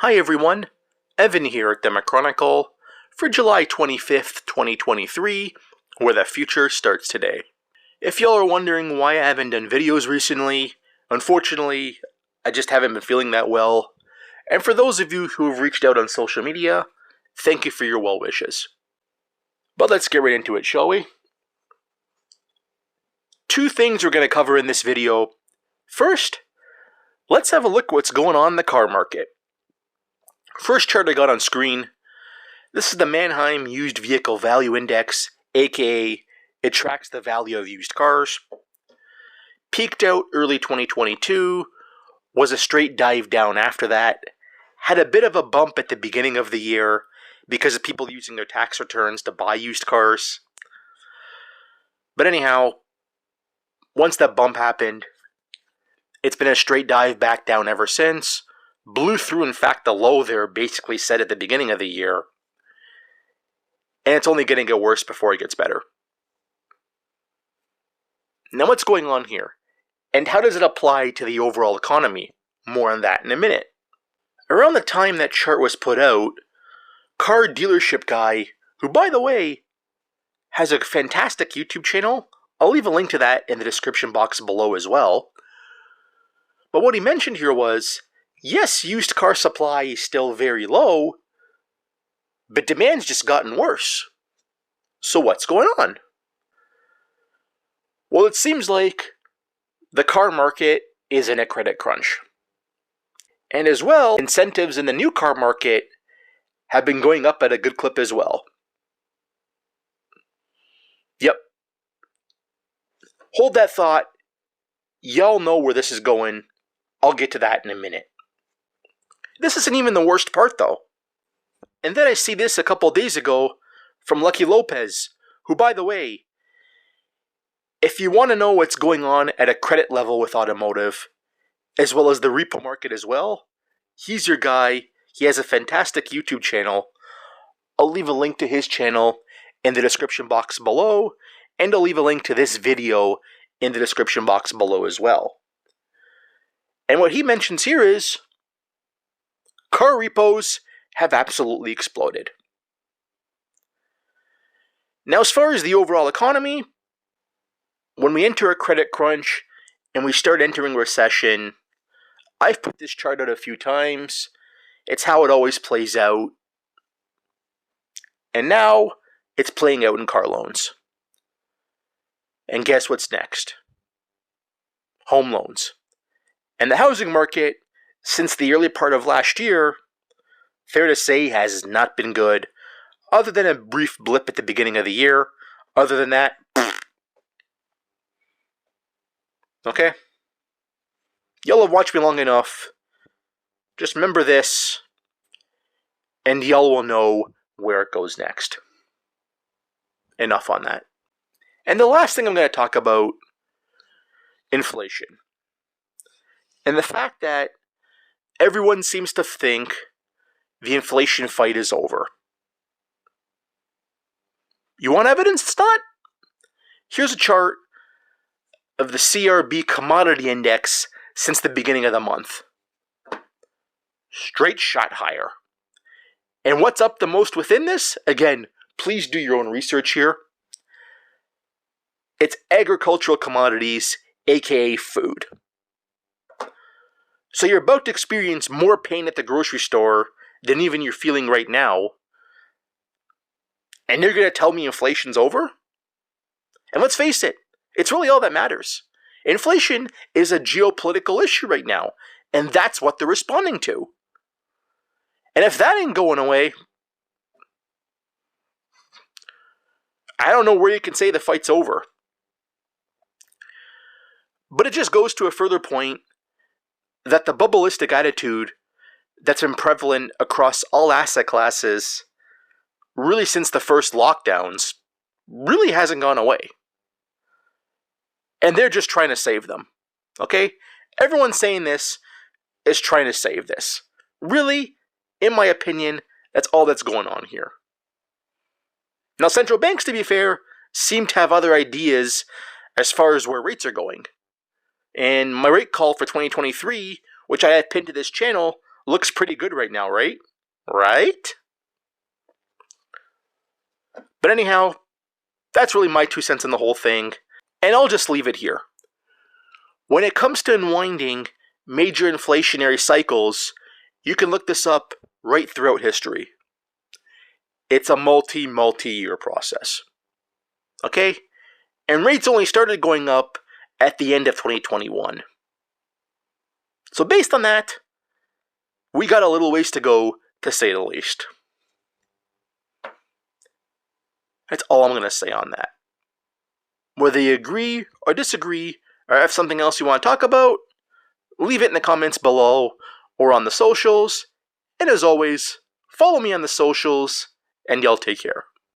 Hi everyone, Evan here at Demochronicle for July 25th, 2023, where the future starts today. If y'all are wondering why I haven't done videos recently, unfortunately, I just haven't been feeling that well. And for those of you who have reached out on social media, thank you for your well wishes. But let's get right into it, shall we? Two things we're going to cover in this video. First, let's have a look at what's going on in the car market. First chart I got on screen, this is the Manheim Used Vehicle Value Index, aka it tracks the value of used cars. Peaked out early 2022, was a straight dive down after that, had a bit of a bump at the beginning of the year because of people using their tax returns to buy used cars. But anyhow, once that bump happened, it's been a straight dive back down ever since. Blew through, in fact, the low there basically set at the beginning of the year. And it's only going to get worse before it gets better. Now what's going on here? And how does it apply to the overall economy? More on that in a minute. Around the time that chart was put out, Car Dealership Guy, who by the way, has a fantastic YouTube channel, I'll leave a link to that in the description box below as well. But what he mentioned here was, yes, used car supply is still very low, but demand's just gotten worse. So what's going on? Well, it seems like the car market is in a credit crunch. And as well, incentives in the new car market have been going up at a good clip as well. Yep. Hold that thought. Y'all know where this is going. I'll get to that in a minute. This isn't even the worst part, though. And then I see this a couple days ago from Lucky Lopez, who, by the way, if you want to know what's going on at a credit level with automotive, as well as the repo market as well, he's your guy. He has a fantastic YouTube channel. I'll leave a link to his channel in the description box below, and I'll leave a link to this video in the description box below as well. And what he mentions here is, car repos have absolutely exploded. Now, as far as the overall economy, when we enter a credit crunch and we start entering recession, I've put this chart out a few times. It's how it always plays out. And now, it's playing out in car loans. And guess what's next? Home loans. And the housing market, since the early part of last year, fair to say, has not been good, other than a brief blip at the beginning of the year. Other than that, okay? Y'all have watched me long enough. Just remember this, and y'all will know where it goes next. Enough on that. And the last thing I'm going to talk about, inflation. And the fact that everyone seems to think the inflation fight is over. You want evidence it's not? Here's a chart of the CRB commodity index since the beginning of the month. Straight shot higher. And what's up the most within this? Again, please do your own research here. It's agricultural commodities, aka food. So you're about to experience more pain at the grocery store than even you're feeling right now. And you're going to tell me inflation's over? And let's face it, it's really all that matters. Inflation is a geopolitical issue right now, and that's what they're responding to. And if that ain't going away, I don't know where you can say the fight's over. But it just goes to a further point that the bubbleistic attitude that's been prevalent across all asset classes really since the first lockdowns really hasn't gone away. And they're just trying to save them. Okay? Everyone saying this is trying to save this. Really, in my opinion, that's all that's going on here. Now, central banks, to be fair, seem to have other ideas as far as where rates are going. And my rate call for 2023, which I have pinned to this channel, looks pretty good right now, right? Right? But anyhow, that's really my 2 cents on the whole thing, and I'll just leave it here. When it comes to unwinding major inflationary cycles, you can look this up right throughout history. It's a multi-year process. Okay? And rates only started going up at the end of 2021. So based on that, we got a little ways to go, to say the least. That's all I'm going to say on that. Whether you agree or disagree, or have something else you want to talk about, leave it in the comments below or on the socials. And as always, follow me on the socials, and y'all take care.